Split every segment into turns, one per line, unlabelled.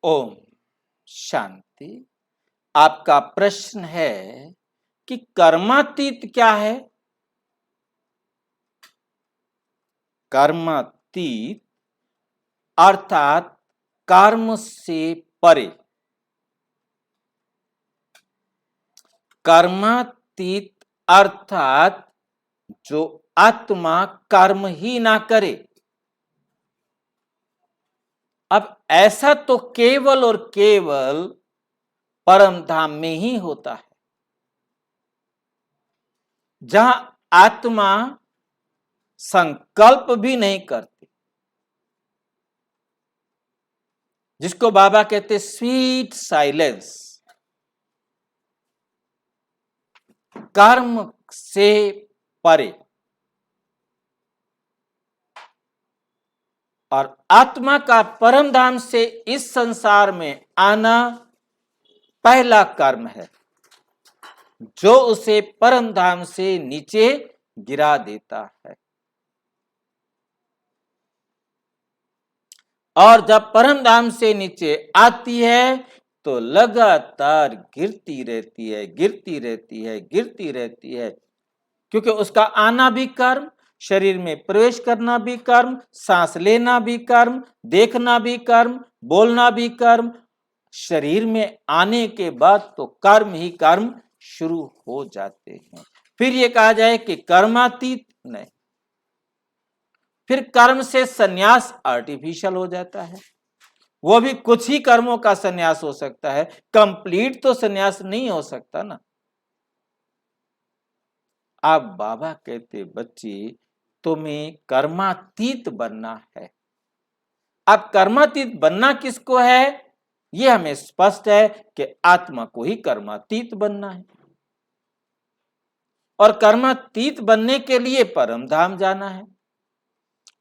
ओम शांति। आपका प्रश्न है कि कर्मातीत क्या है? कर्मातीत अर्थात कर्म से परे। कर्मातीत अर्थात जो आत्मा कर्म ही ना करे। अब ऐसा तो केवल और केवल परम धाम में ही होता है, जहां आत्मा संकल्प भी नहीं करती, जिसको बाबा कहते स्वीट साइलेंस। कर्म से परे। और आत्मा का परम धाम से इस संसार में आना पहला कर्म है, जो उसे परम धाम से नीचे गिरा देता है। और जब परम धाम से नीचे आती है तो लगातार गिरती रहती है, गिरती रहती है, गिरती रहती है, क्योंकि उसका आना भी कर्म, शरीर में प्रवेश करना भी कर्म, सांस लेना भी कर्म, देखना भी कर्म, बोलना भी कर्म। शरीर में आने के बाद तो कर्म ही कर्म शुरू हो जाते हैं। फिर ये कहा जाए कि कर्मातीत नहीं, फिर कर्म से संन्यास आर्टिफिशियल हो जाता है। वो भी कुछ ही कर्मों का संन्यास हो सकता है, कंप्लीट तो संन्यास नहीं हो सकता ना। अब बाबा कहते बच्चे तुम्हें कर्मातीत बनना है। अब कर्मातीत बनना किसको है? यह हमें स्पष्ट है कि आत्मा को ही कर्मातीत बनना है। और कर्मातीत बनने के लिए परम धाम जाना है,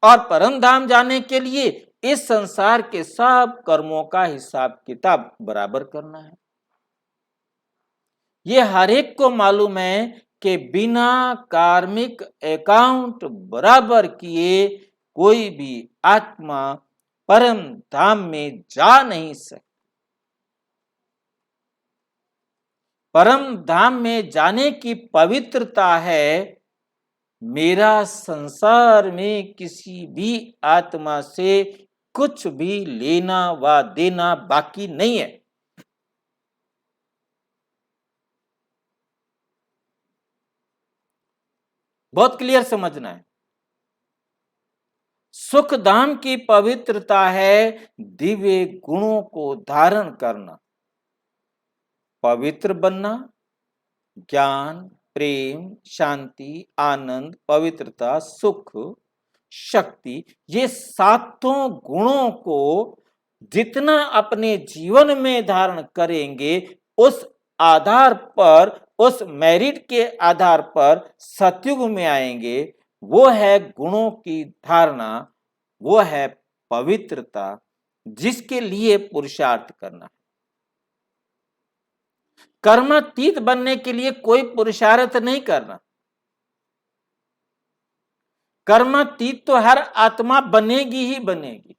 और परम धाम जाने के लिए इस संसार के सब कर्मों का हिसाब किताब बराबर करना है। यह हर एक को मालूम है कि बिना कार्मिक अकाउंट बराबर किए कोई भी आत्मा परम धाम में जा नहीं सकती। परम धाम में जाने की पवित्रता है, मेरा संसार में किसी भी आत्मा से कुछ भी लेना व देना बाकी नहीं है। बहुत क्लियर समझना है। सुख धाम की पवित्रता है दिव्य गुणों को धारण करना, पवित्र बनना, ज्ञान, प्रेम, शांति, आनंद, पवित्रता, सुख, शक्ति, ये सातों गुणों को जितना अपने जीवन में धारण करेंगे, उस आधार पर, उस मेरिट के आधार पर सतयुग में आएंगे। वो है गुणों की धारणा, वो है पवित्रता, जिसके लिए पुरुषार्थ करना। कर्मातीत बनने के लिए कोई पुरुषार्थ नहीं करना। कर्मातीत तो हर आत्मा बनेगी ही बनेगी,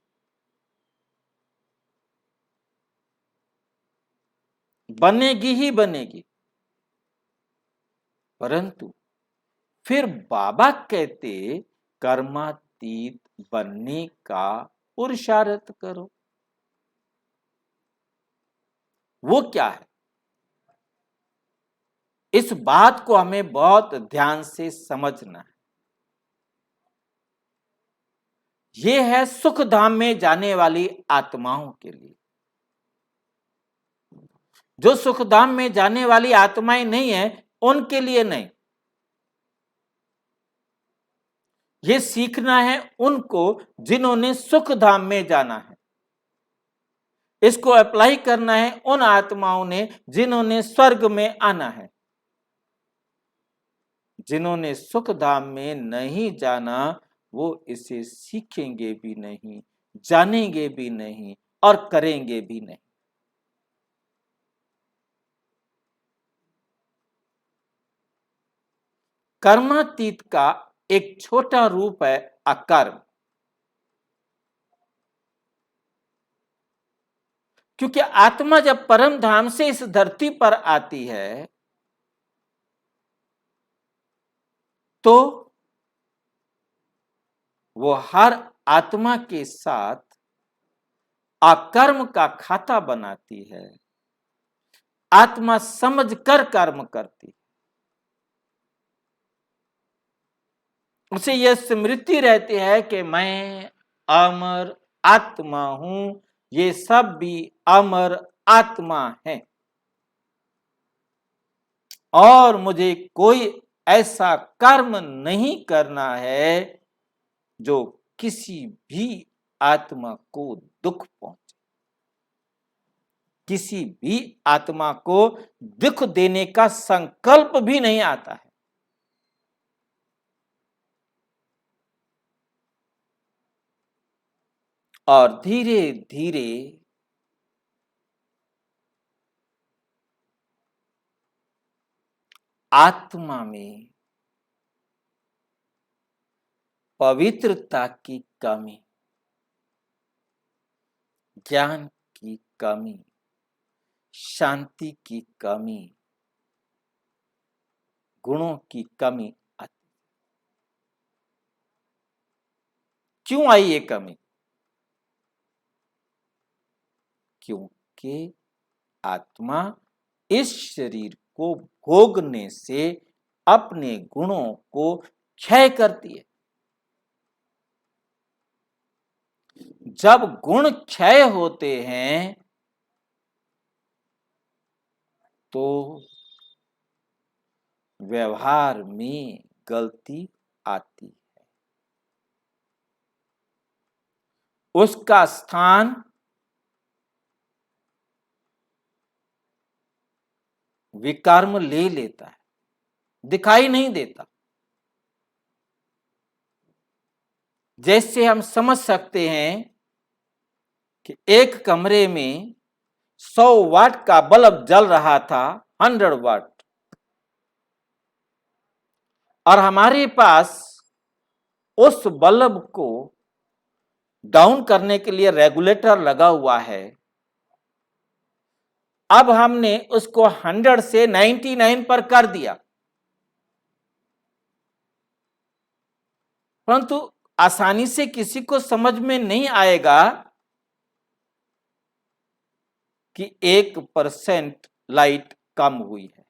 बनेगी ही बनेगी। परंतु फिर बाबा कहते कर्मातीत बनने का पुरुषार्थ करो। वो क्या है? इस बात को हमें बहुत ध्यान से समझना है। ये है सुख धाम में जाने वाली आत्माओं के लिए। जो सुख धाम में जाने वाली आत्माएं नहीं है, उनके लिए नहीं। ये सीखना है उनको जिन्होंने सुख धाम में जाना है। इसको अप्लाई करना है उन आत्माओं ने जिन्होंने स्वर्ग में आना है। जिन्होंने सुख धाम में नहीं जाना, वो इसे सीखेंगे भी नहीं, जानेंगे भी नहीं और करेंगे भी नहीं। कर्मातीत का एक छोटा रूप है अकर्म। क्योंकि आत्मा जब परम धाम से इस धरती पर आती है तो वो हर आत्मा के साथ अकर्म का खाता बनाती है, आत्मा समझकर कर्म करती है। उसे यह स्मृति रहती है कि मैं अमर आत्मा हूं, ये सब भी अमर आत्मा है और मुझे कोई ऐसा कर्म नहीं करना है जो किसी भी आत्मा को दुख पहुंचे, किसी भी आत्मा को दुख देने का संकल्प भी नहीं आता है। और धीरे धीरे आत्मा में पवित्रता की कमी, ज्ञान की कमी, शांति की कमी, गुणों की कमी आती। क्यों आई ये कमी? क्योंकि आत्मा इस शरीर को भोगने से अपने गुणों को क्षय करती है। जब गुण क्षय होते हैं तो व्यवहार में गलती आती है, उसका स्थान विकर्म ले लेता है, दिखाई नहीं देता। जैसे हम समझ सकते हैं कि एक कमरे में 100 वाट का बल्ब जल रहा था, 100 वाट, और हमारे पास उस बल्ब को डाउन करने के लिए रेगुलेटर लगा हुआ है। अब हमने उसको 100 से 99 पर कर दिया, परंतु आसानी से किसी को समझ में नहीं आएगा कि 1% लाइट कम हुई है,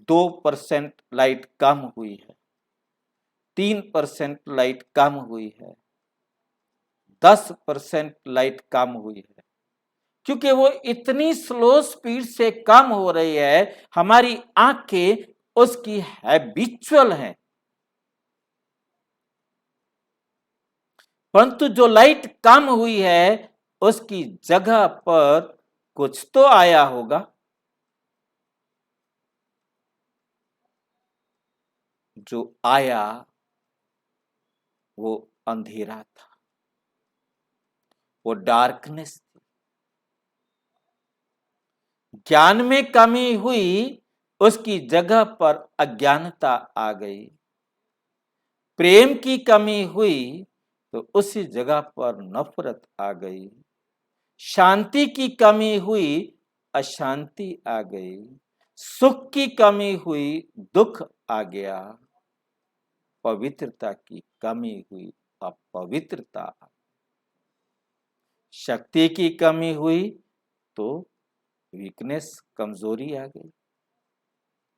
2% लाइट कम हुई है, 3% लाइट कम हुई है, 10% लाइट कम हुई है, क्योंकि वो इतनी स्लो स्पीड से कम हो रही है, हमारी आंखें उसकी हैबिचुअल हैं। परंतु जो लाइट कम हुई है उसकी जगह पर कुछ तो आया होगा। जो आया वो अंधेरा था, वो डार्कनेस थी। ज्ञान में कमी हुई, उसकी जगह पर अज्ञानता आ गई। प्रेम की कमी हुई तो उसी जगह पर नफरत आ गई। शांति की कमी हुई, अशांति आ गई। सुख की कमी हुई, दुख आ गया। पवित्रता की कमी हुई, अपवित्रता आ गई। शक्ति की कमी हुई तो वीकनेस, कमजोरी आ गई।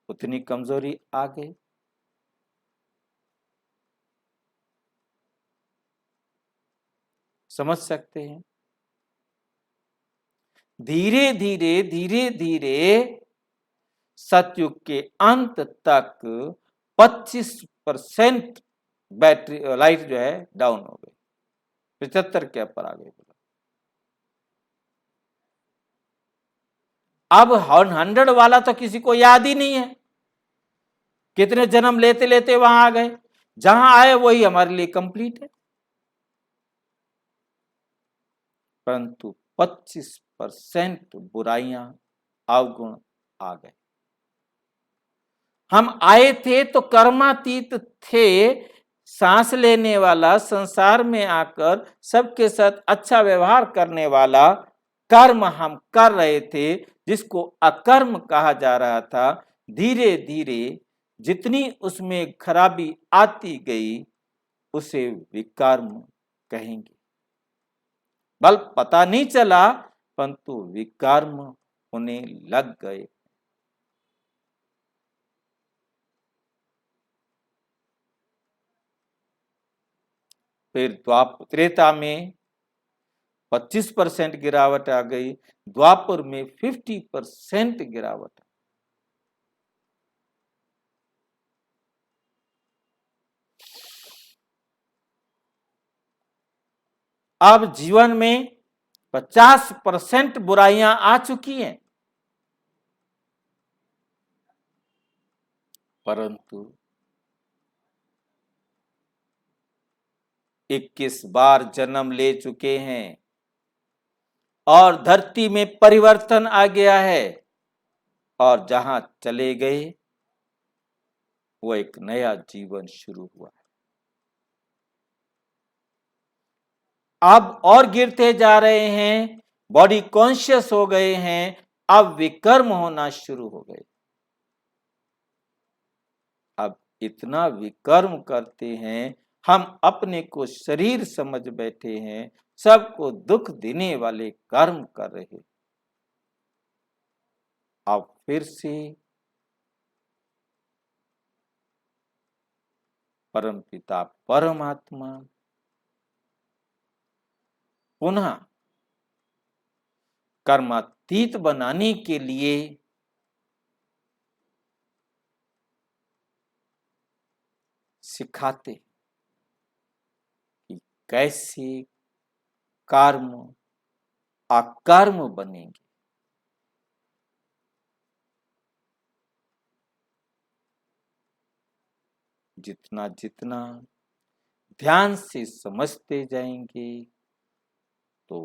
उतनी कमजोरी आ गई। समझ सकते हैं? धीरे धीरे धीरे धीरे सतयुग के अंत तक 25% बैटरी लाइट जो है डाउन हो गई, 75 के ऊपर आ गई। अब 100 वाला तो किसी को याद ही नहीं है। कितने जन्म लेते लेते वहां आ गए, जहां आए वही हमारे लिए कंप्लीट है। परंतु 25% बुराइयां, अवगुण आ गए। हम आए थे तो कर्मातीत थे, सांस लेने वाला, संसार में आकर सबके साथ अच्छा व्यवहार करने वाला, कर्म हम कर रहे थे जिसको अकर्म कहा जा रहा था, धीरे धीरे जितनी उसमें खराबी आती गई उसे विकर्म कहेंगे। बल पता नहीं चला परंतु विकर्म होने लग गए। फिर त्रेता में 25% गिरावट आ गई, द्वापर में 50% गिरावट। अब जीवन में 50% बुराइयां आ चुकी हैं, परंतु 21 बार जन्म ले चुके हैं और धरती में परिवर्तन आ गया है, और जहां चले गए वो एक नया जीवन शुरू हुआ। अब और गिरते जा रहे हैं, बॉडी कॉन्शियस हो गए हैं, अब विकर्म होना शुरू हो गए। अब इतना विकर्म करते हैं, हम अपने को शरीर समझ बैठे हैं, सबको दुख देने वाले कर्म कर रहे। अब फिर से परमपिता परमात्मा पुनः कर्मातीत बनाने के लिए सिखाते कि कैसे कर्म अकर्म बनेंगे। जितना जितना ध्यान से समझते जाएंगे तो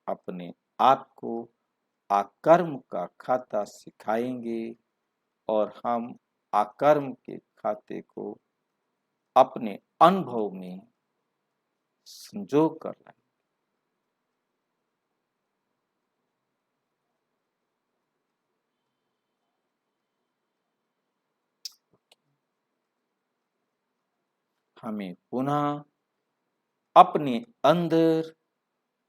अपने आप को अकर्म का खाता सिखाएंगे और हम अकर्म के खाते को अपने अनुभव में संजो कर लाएंगे। हमें पुनः अपने अंदर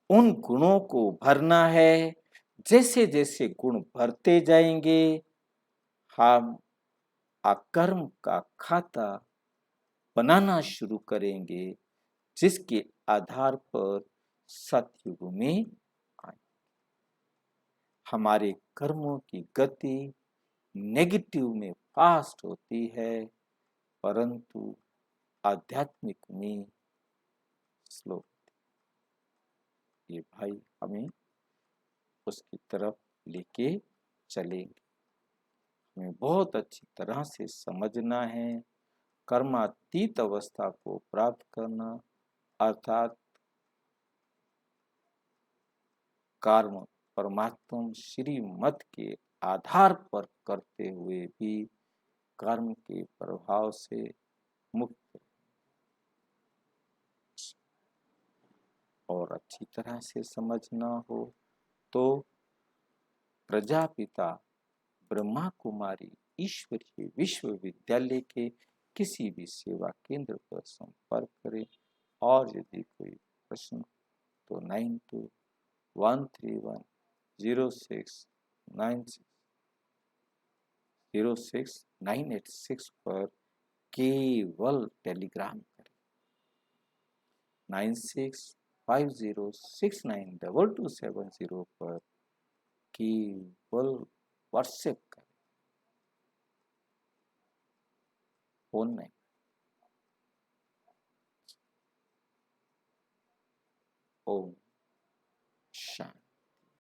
उन गुणों को भरना है। जैसे जैसे गुण भरते जाएंगे हम अकर्म का खाता बनाना शुरू करेंगे, जिसके आधार पर सतयुग में आए। हमारे कर्मों की गति नेगेटिव में फास्ट होती है, परंतु आध्यात्मिक में स्लो। ये भाई हमें उसकी तरफ लेके चलेंगे। हमें बहुत अच्छी तरह से समझना है, कर्मातीत अवस्था को प्राप्त करना अर्थात कर्म परमात्मा श्रीमत के आधार पर करते हुए भी कर्म के प्रभाव से मुक्त और अच्छी तरह से समझना हो तो प्रजापिता ब्रह्मा कुमारी ईश्वरीय विश्वविद्यालय के किसी भी सेवा केंद्र पर संपर्क करें। और यदि कोई प्रश्न तो 921316060986 पर केवल टेलीग्राम करें। 9650692270 पर केवल व्हाट्सएप करें, फोन नहीं। ओम